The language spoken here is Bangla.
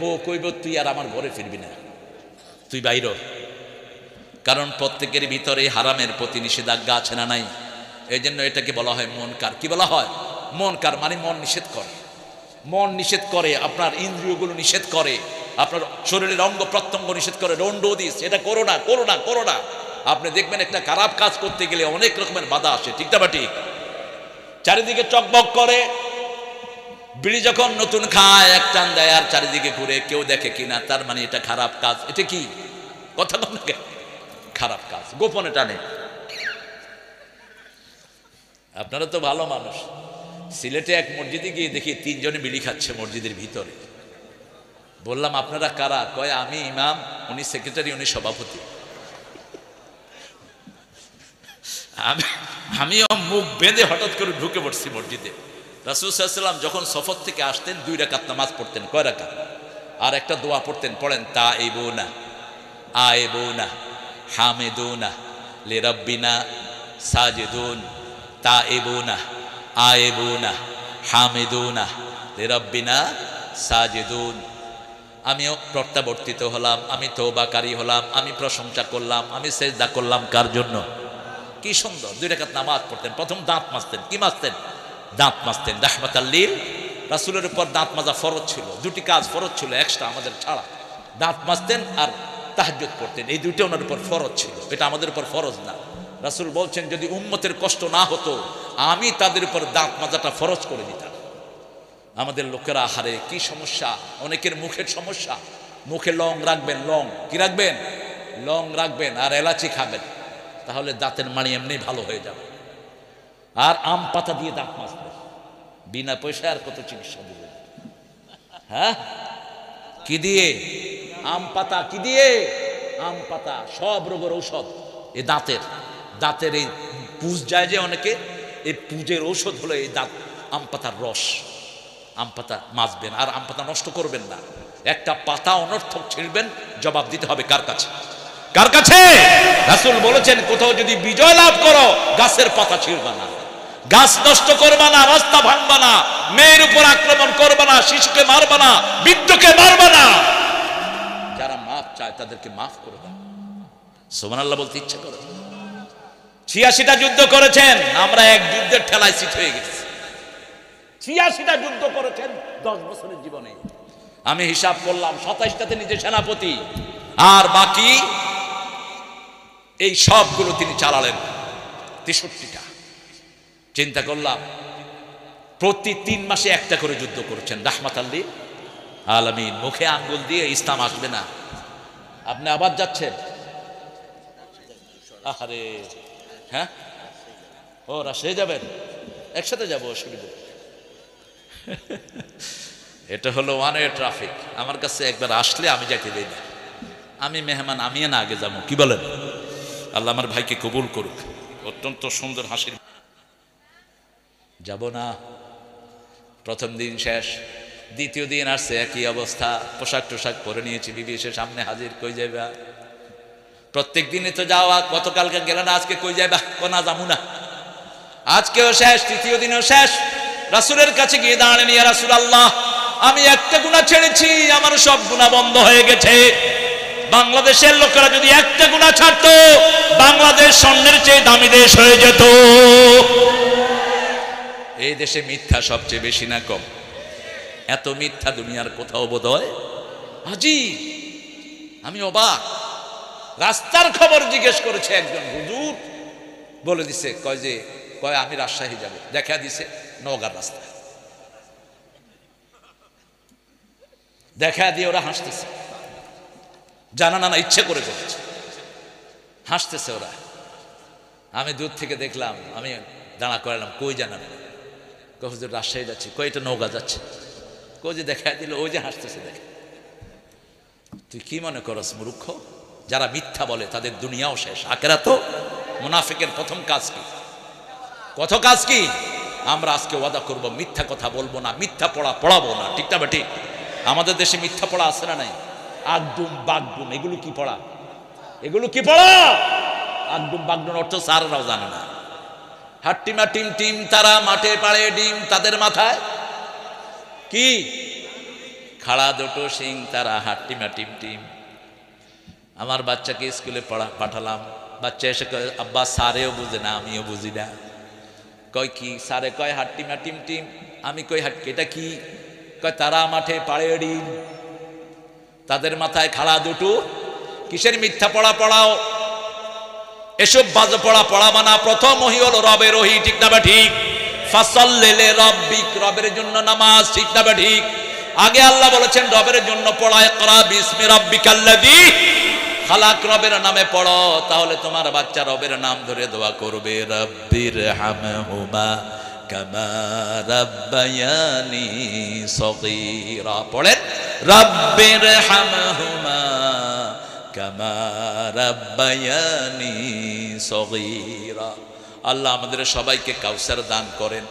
বউ কইব তুই আর আমার ঘরে ফিরবি না, তুই বাইর। কারণ প্রত্যেকের ভিতরে হারামের প্রতি নিষেধাজ্ঞা আছে না নাই? এই জন্য এটাকে বলা হয় মুনকার। কি বলা হয়? মুনকার মানে মন নিষেধ করে, মন নিষেধ করে, আপনার ইন্দ্রিয়গুলো নিষেধ করে, আপনার শরীরের অঙ্গ প্রত্যঙ্গ নিষেধ করে। ডোন্ট ডু দিস, এটা করো না, করো না, করো না। আপনি দেখবেন একটা খারাপ কাজ করতে গেলে অনেক রকমের বাধা আসে, ঠিক না ঠিক? চারিদিকে চকবক করে, বিড়ি যখন নতুন খায় এক টান দেয় আর চারিদিকে ঘুরে, কেউ দেখে কিনা, তার মানে এটা খারাপ কাজ। এটা কি কথা বলেন? খারাপ কাজ, গোপনে টানে। আপনারা তো ভালো মানুষ। সিলেটে এক মসজিদে গিয়ে দেখি 3 জনে বিড়ি খাচ্ছে মসজিদের ভিতরে। বললাম আপনারা কারা? কয় আমি ইমাম, উনি সেক্রেটারি, উনি সভাপতি। আমিও মুখ বেঁধে হঠাৎ করে ঢুকে পড়ছি মসজিদে। রাসূল সাল্লাল্লাহু আলাইহি ওয়াসাল্লাম যখন সফর থেকে আসতেন 2 রাকাত নামাজ পড়তেন। কয় রাকাত? আর একটা দোয়া পড়তেন, পড়েন তাইবুনা আইবুনা হামিদুনা লিরাব্বিনা সাজিদুন, তাইবুনা আইবুনা হামিদুনা লিরাব্বিনা সাজিদুন। আমিও প্রত্যাবর্তিত হলাম, আমি তওবাকারী হলাম, আমি প্রশংসা করলাম, আমি সেজদা করলাম। কার জন্য? কি সুন্দর 2 রাকাত নামাজ পড়তেন। প্রথম দাঁত মাজতেন। কি মাজতেন? দাঁত মাজতেন। রাহমাতাল লিল, রাসূলের উপর দাঁত মাজা ফরজ ছিল। 2টি কাজ ফরজ ছিল এক্সট্রা আমাদের ছাড়া। দাঁত মাজতেন আর তাহাজ্জুদ পড়তেন, এই 2টি ওনার উপর ফরজ ছিল, এটা আমাদের উপর ফরজ না। রাসূল বলছেন যদি উম্মতের কষ্ট না হতো আমি তাদের উপর দাঁত মাজাটা ফরজ করে দিতাম। আমাদের লোকেরা আহারে কি সমস্যা, অনেকের মুখের সমস্যা। মুখে লং রাখবেন, লং কি রাখবেন? লং রাখবেন আর এলাচি খাবেন, তাহলে দাঁতের মাড়ি এমনি ভালো হয়ে যাবে। আর আম পাতা দিয়ে দাঁত মাজবেন, বিনা পয়সায়। আর কত চিকিৎসা দিবেন? হ্যাঁ, কি দিয়ে? আম পাতা। কি দিয়ে? আম পাতা। সব রোগের ঔষধ এই দাঁতের। দাঁতের এই পুজ যায় যে অনেকে, এই পুজের ঔষধ হলো এই দাঁত, আম পাতার রস। আম পাতা মাজবেন আর আম পাতা নষ্ট করবেন না। একটা পাতা অনর্থক ছিঁড়বেন, জবাব দিতে হবে কার কাছে? কার কাছে? রাসূল বলেছেন কোথাও যদি বিজয় লাভ করো গাছের পাতা ছিঁড়বা না, গাছ নষ্ট করবা না, রাস্তা ভাঙবা না, মেয়ের উপর আক্রমণ করবা না, শিশুকে মারবা না, বৃদ্ধকে মারবা না। যারা মাফ চায় তাদেরকে মাফ করে দাও। সুবহানাল্লাহ বলতে ইচ্ছা করে। 86টা যুদ্ধ করেছেন, আমরা এক যুদ্ধের ঠেলায় সিট হয়ে গেছি। 86টা যুদ্ধ করেছেন 10 বছরের জীবনে। আমি হিসাব করলাম 27টাতে নিজে সেনাপতি, আর বাকি এই সবগুলো তিনি চালালেন 63টা। চিন্তা করলাম প্রতি 3 মাসে একটা করে যুদ্ধ করেছেন। রাহমাতাল লিল আলামিন। মুখে আঙ্গুল দিয়ে ইসলাম আসবে না। আপনি আবার যাচ্ছেন? আরে হ্যাঁ, ও রাজশাহী যাবেন? একসাথে যাবো, অসুবিধা। এটা হলো ওয়ান ওয়ে ট্রাফিক। আমার কাছে একবার আসলে আমি যাইতে দেই না, আমি মেহমান, আমি না আগে যাবো। কি বলেন? আল্লাহ আমার ভাইকে কবুল করুক। অত্যন্ত সুন্দর হাসির। যাব না। প্রথম দিন শেষ, দ্বিতীয় দিন আসছে একই অবস্থা। পোশাক টোশাক পরে নিয়েছি, বিবি এসে সামনে হাজির। কই যাইবা? প্রত্যেক দিনে তো যাওয়া, গতকালকে গেলে না, আজকে কই যাইবা? কোনা যাবো না। আজকেও শেষ, তৃতীয় দিনেও শেষ। রাসূলের কাছে গিয়ে দাঁড়ালেন, ইয়া রাসূলুল্লাহ আমি একটা গুনাহ ছেড়েছি, আমার সব গুনাহ বন্ধ হয়ে গেছে। বাংলাদেশের লোকেরা যদি একটা গুনাহ ছাড়তো বাংলাদেশ স্বর্ণের চেয়ে দামি দেশ হয়ে যেত। এই দেশে মিথ্যা সবচেয়ে বেশি না কম? এত মিথ্যা দুনিয়ার কোথাও বোধ হয়? হাজি আমি অবাক। রাস্তার খবর জিজ্ঞেস করেছে একজন হুজুর, বলে দিছে কয় আমি রাজশাহী যাব। দেখা দিছে নওগাঁর রাস্তা। দেখা দিয়ে ওরা হাসতেছে, জানা না ইচ্ছে করে করেছে, হাসতেছে ওরা। আমি দূর থেকে দেখলাম, আমি দাঁড়া করালাম, কই জানান? হুজুর রাজশাহী যাচ্ছি। কই এটা নওগাঁ যাচ্ছে। কই যে দেখা দিল, ওই যে হাসতেছে। দেখে তুই কি মনে করস মূর্খ? যারা মিথ্যা বলে তাদের দুনিয়াও শেষ, আখিরাতও। মুনাফিকের প্রথম কাজ কি? কত কাজ কি? আমরা আজকে ওয়াদা করব মিথ্যা কথা বলবো না, মিথ্যা পড়াবো না। ঠিক না বেটি? আমাদের দেশে মিথ্যা পড়া আছে না নাই? আগডুম বাগডুম, এগুলো কি পড়া? এগুলো কি পড়া? আগডুম বাগডুম অর্থ স্যাররাও জানে না। হাট্টিমা টিম টিম তারা মাঠে পাড়ে ডিম, তাদের মাথায় কি? খাড়া দুটো সিং তারা হাট্টিমা টিম টিম। আমার বাচ্চাকে স্কুলে পাঠালাম, বাচ্চা এসে কয় আব্বা স্যারেও বুঝে না আমিও বুঝি না। কয় কি? স্যারে কয় হাট্টিমা টিম টিম। আমি কই এটা কি? কয় তারা মাঠে পাড়ে ডিম, তাদের মাথায় খাড়া দুটো। কিসের মিথ্যা পড়া পড়াও? এসব বাজ পড়া পড়াবা না। প্রথম ওহী হলো রবের ওহী, ঠিক না বা ঠিক? ফাসাল্লি লিরাব্বিক, রবের জন্য নামাজ, ঠিক না বা ঠিক? আগে আল্লাহ বলেছেন রবের জন্য পড়া, ইকরা বিসমি রাব্বিকাল্লাযী খালাক, রবের নামে পড়ো, তাহলে তোমার বাচ্চা রবের নাম ধরে দোয়া করবে। রাব্বিরহামহুমা কামা রাব্বায়ানি সগীরা। পড়েন রাব্বিরহামহুমা কামা রাব্বায়ানি সগীরা। আল্লাহ আমাদের সবাইকে কাউসার দান করেন।